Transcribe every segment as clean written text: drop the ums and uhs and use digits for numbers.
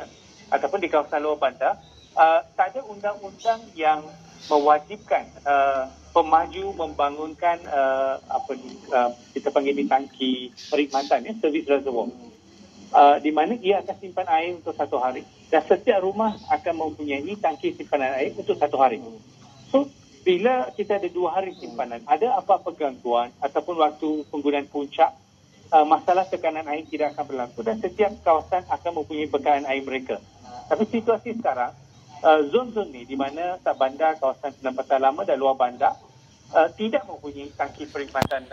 bandar ataupun di kawasan luar bandar, tak ada undang-undang yang mewajibkan pemaju membangunkan kita panggil di tangki perkhidmatan, servis reservoir, di mana ia akan simpan air untuk 1 hari dan setiap rumah akan mempunyai tangki simpanan air untuk 1 hari. So, bila kita ada 2 hari simpanan, ada apa-apa gangguan ataupun waktu penggunaan puncak, masalah tekanan air tidak akan berlaku dan setiap kawasan akan mempunyai bekalan air mereka. Tapi situasi sekarang, zon-zon ni di mana bandar, kawasan penempatan lama dan luar bandar tidak mempunyai tangki perkhidmatan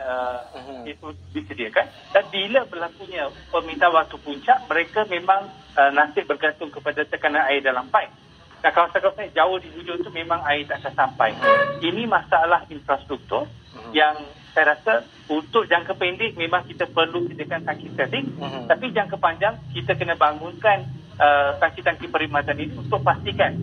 itu disediakan, dan bila berlakunya permintaan waktu puncak, mereka memang nasib bergantung kepada tekanan air dalam paip. Dan kawasan-kawasan jauh di hujung itu memang air tak akan sampai. Ini masalah infrastruktur yang saya rasa untuk jangka pendek memang kita perlu sediakan tangki setting, tapi jangka panjang kita kena bangunkan tangki-tangki perkhidmatan ini untuk pastikan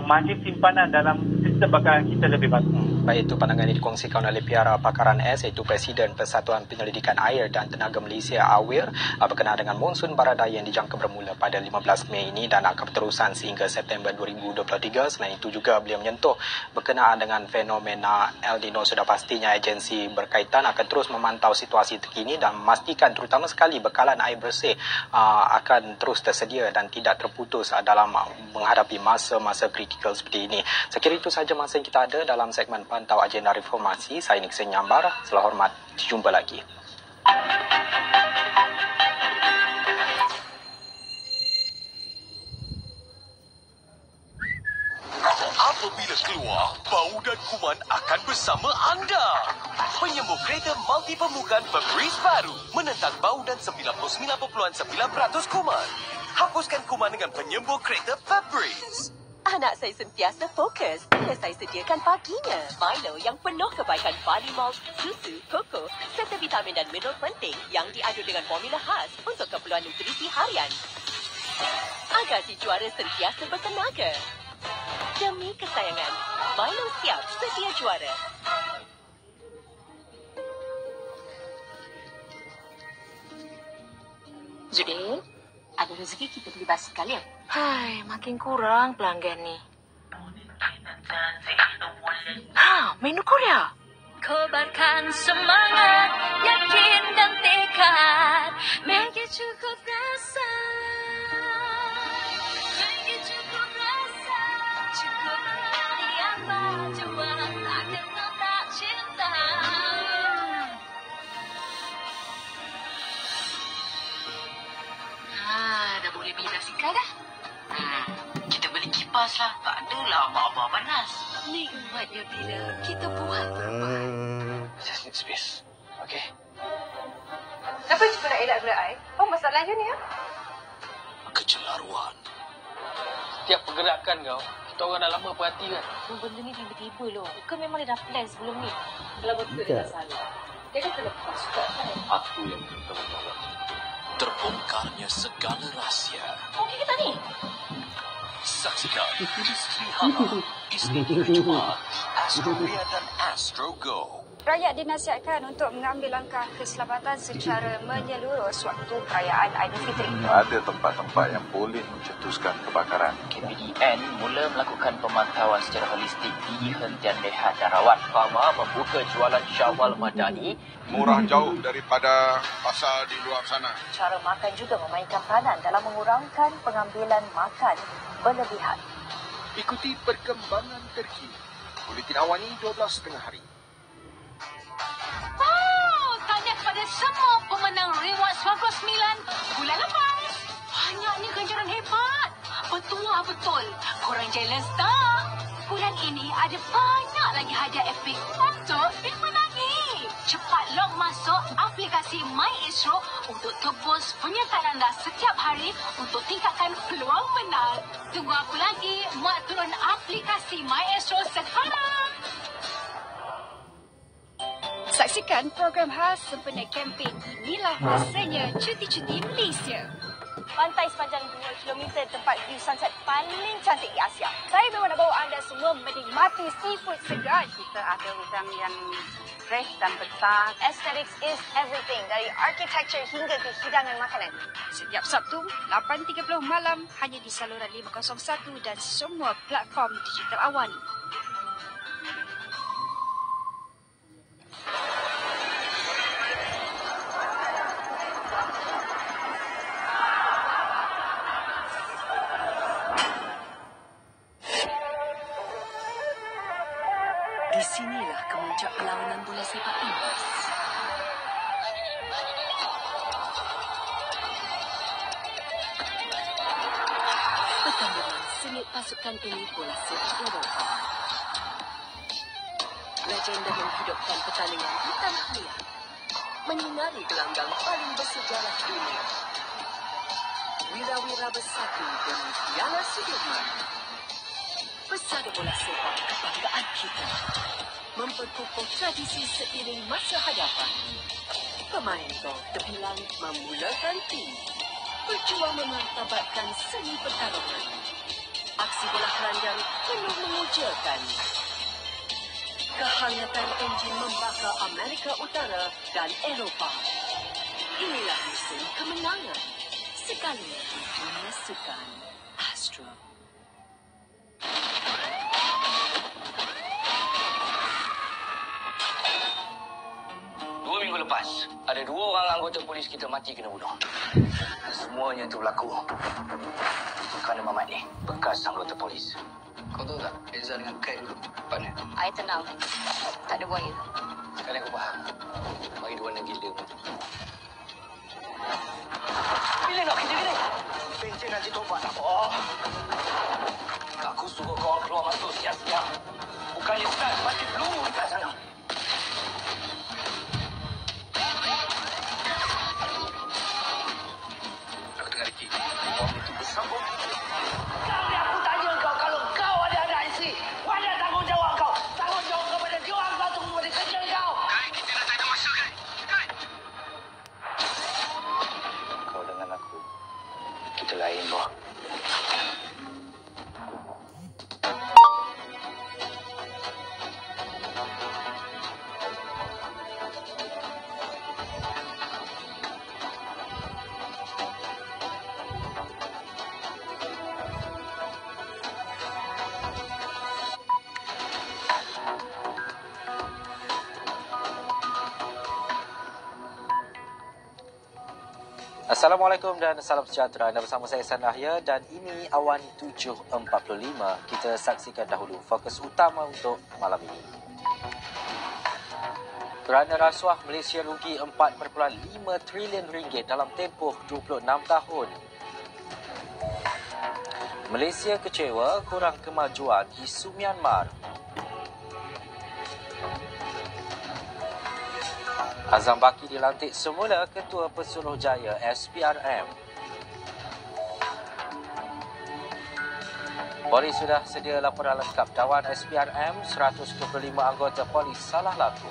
margin simpanan dalam sistem bakalan kita lebih bagus. Baik, itu pandangan ini dikongsikan oleh Piara Pakaran S, iaitu Presiden Persatuan Penyelidikan Air dan Tenaga Malaysia AWIR, berkenaan dengan monsun baradaya yang dijangka bermula pada 15 Mei ini dan akan berterusan sehingga September 2023. Selain itu juga beliau menyentuh berkenaan dengan fenomena El Nino. Sudah pastinya agensi berkaitan akan terus memantau situasi terkini dan memastikan terutama sekali bekalan air bersih akan terus tersedia dan tidak terputus dalam menghadapi masa-masa kritikal seperti ini. Saya kira itu sahaja masa yang kita ada dalam segmen Pantau Agenda Reformasi. Saya Nixon Nyambar. Selamat hormat. Jumpa lagi. Apabila keluar, bau dan kuman akan bersama anda. Penyembuh kereta multi pemukan Febreze baru menentang bau dan 99.9% kuman. Hapuskan kuman dengan penyembuh kereta Febreze. Anak saya sentiasa fokus bila saya sediakan paginya Milo yang penuh kebaikan barley malt, susu, koko serta vitamin dan mineral penting yang diadu dengan formula khas untuk keperluan nutrisi harian. Agar si juara sentiasa bertenaga. Demi kesayangan, Milo siap sedia juara. Zudin, ada rezeki kita beli basikal ya? Hai, makin kurang pelanggan ni. Menu Korea. Kobarkan semangat, yakin dan tekad. Maggi cukup rasa. Maggi cukup rasa. Cukup berani apa coba tak kenal tak cinta. Dah boleh beli basikal dah. Kita beli kipas lah. Tak adalah abang-abang panas. Nikmatnya bila kita buat perubahan. Just need space. Okay. Kenapa cuma nak elak gerak I? Apa masalahnya ni? Kecelaruan. Setiap pergerakan kau, kita orang dah lama perhatikan. Benda ni tiba-tiba loh. Bukan memang dia dah plan sebelum ni. Kalau betul dia tak salah. Dia kan terlepas juga kan? Aku yang minta menolong. Terbongkarnya segala rahsia. Okey ke tak ni? Saksikan Isteri Hana, Isteri Jumaat, Astro Ria dan Astro Go. Rakyat dinasihatkan untuk mengambil langkah keselamatan secara menyeluruh sewaktu perayaan Aidilfitri. Ada tempat-tempat yang boleh mencetuskan kebakaran. KPDN mula melakukan pemantauan secara holistik di hentian lehat dan rawat. Fama membuka jualan Syawal Madani. Murah jauh daripada pasar di luar sana. Cara makan juga memainkan peranan dalam mengurangkan pengambilan makan berlebihan. Ikuti perkembangan terkini. Buletin Awani 12.30 hari. Tanya kepada semua pemenang reward 99 bulan lepas. Banyaknya ganjaran hebat. Bertuah betul. Korang jealous tak? Bulan ini ada banyak lagi hadiah epik untuk dimenangi. Cepat log masuk aplikasi MyAstro untuk tebus penyertaan anda setiap hari untuk tingkatkan peluang menang. Tunggu apa lagi? Mak turun aplikasi MyAstro sekarang. Saksikan program khas sempena kempen Inilah Masanya Cuti-Cuti Malaysia. Pantai sepanjang 2 kilometer tempat view sunset paling cantik di Asia. Saya memang nak bawa anda semua menikmati seafood segar. Kita ada udang yang fresh dan besar. Aesthetics is everything. Dari architecture hingga ke hidangan makanan. Setiap Sabtu, 8.30 malam hanya di saluran 501 dan semua platform digital Awani. Di sinilah kemuncak perlawanan bola sepak Inggeris. Pertandingan sengit pasukan elit bola sepak Eropah. Legenda menghidupkan pertandingan di tanah air, menyinari gelanggang paling bersejarah dunia. Wira-wira bersatu demi Piala Sudirman. Pesada bola sepak kebanggaan kita, memperkukuh tradisi seiring masa hadapan. Pemain gol tepi langit memulakan tim, berjuang memartabatkan seni pertarungan. Aksi bola keranjang penuh mengujakan. Kehangatan enjin membakar Amerika Utara dan Eropah. Inilah musim kemenangan. Sekali lagi dunia sukan Astro. 2 minggu lepas, ada 2 orang anggota polis kita mati kena bunuh. Semuanya itu berlaku kerana Mamat ni, bekas anggota polis. Kau tahu tak, Eza dengan Kai dulu, partner? I tenang. Tak ada buaya. Sekarang aku faham. Bagi dua anak gila pun. Bila nak kerja ni? Pencen nanti tobat tak apa. Aku suruh kau keluar masuk siap-siap. Bukannya start, mati peluru dekat sana. Aku dengar Ricky. Bom itu bersambung. Kau ni aku tanya kau, kalau kau ada anak isteri, mana tanggungjawab kau? Tanggungjawab kepada dia orang kau atau kepada kerja kau? Kai, kita dah tak ada masa, Kai. Kai! Kau dengan aku, kita lain, boh. Assalamualaikum dan salam sejahtera. Anda bersama saya Sanahya dan ini Awan 7.45. Kita saksikan dahulu fokus utama untuk malam ini. Kerana rasuah, Malaysia rugi 4.5 trilion ringgit dalam tempoh 26 tahun. Malaysia kecewa kurang kemajuan isu Myanmar. Azam Baki dilantik semula Ketua Pesuruhjaya SPRM. Polis sudah sedia laporan lengkap Dewan SPRM, 125 anggota polis salah laku.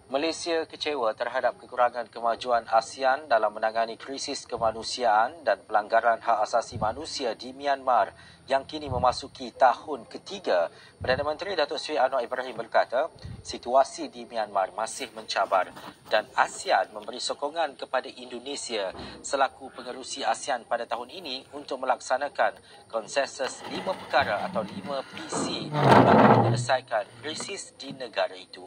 Malaysia kecewa terhadap kekurangan kemajuan ASEAN dalam menangani krisis kemanusiaan dan pelanggaran hak asasi manusia di Myanmar yang kini memasuki tahun ketiga. Perdana Menteri Datuk Seri Anwar Ibrahim berkata, situasi di Myanmar masih mencabar dan ASEAN memberi sokongan kepada Indonesia selaku pengerusi ASEAN pada tahun ini untuk melaksanakan konsensus 5 perkara atau 5 PC bagi menyelesaikan krisis di negara itu.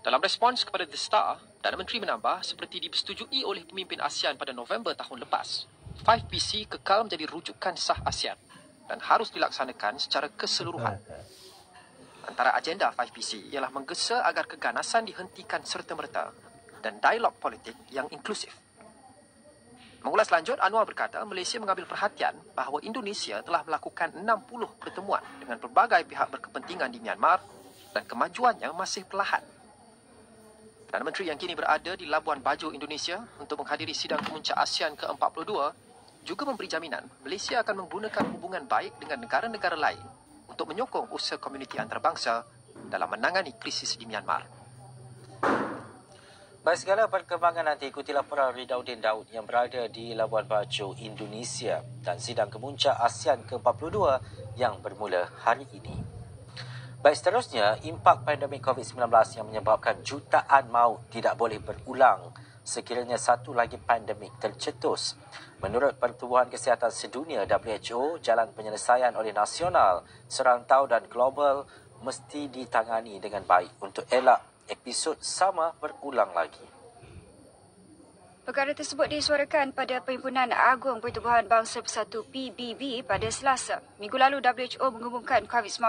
Dalam respons kepada The Star, Perdana Menteri menambah seperti dipersetujui oleh pemimpin ASEAN pada November tahun lepas, 5PC kekal menjadi rujukan sah ASEAN dan harus dilaksanakan secara keseluruhan. Antara agenda 5PC ialah menggesa agar keganasan dihentikan serta-merta dan dialog politik yang inklusif. Mengulas lanjut, Anwar berkata Malaysia mengambil perhatian bahawa Indonesia telah melakukan 60 pertemuan dengan pelbagai pihak berkepentingan di Myanmar dan kemajuannya masih perlahan. Perdana Menteri yang kini berada di Labuan Bajo, Indonesia untuk menghadiri sidang kemuncak ASEAN ke-42 juga memberi jaminan Malaysia akan menggunakan hubungan baik dengan negara-negara lain untuk menyokong usaha komuniti antarabangsa dalam menangani krisis di Myanmar. Baik, segala perkembangan nanti ikuti laporan Ridauddin Daud yang berada di Labuan Bajo, Indonesia dan sidang kemuncak ASEAN ke-42 yang bermula hari ini. Baik, seterusnya, impak pandemik COVID-19 yang menyebabkan jutaan maut tidak boleh berulang sekiranya satu lagi pandemik tercetus. Menurut Pertubuhan Kesihatan Sedunia WHO, jalan penyelesaian oleh nasional, serantau dan global mesti ditangani dengan baik untuk elak episod sama berulang lagi. Perkara tersebut disuarakan pada Perhimpunan Agung Pertubuhan Bangsa Bersatu PBB pada Selasa. Minggu lalu WHO mengumumkan COVID-19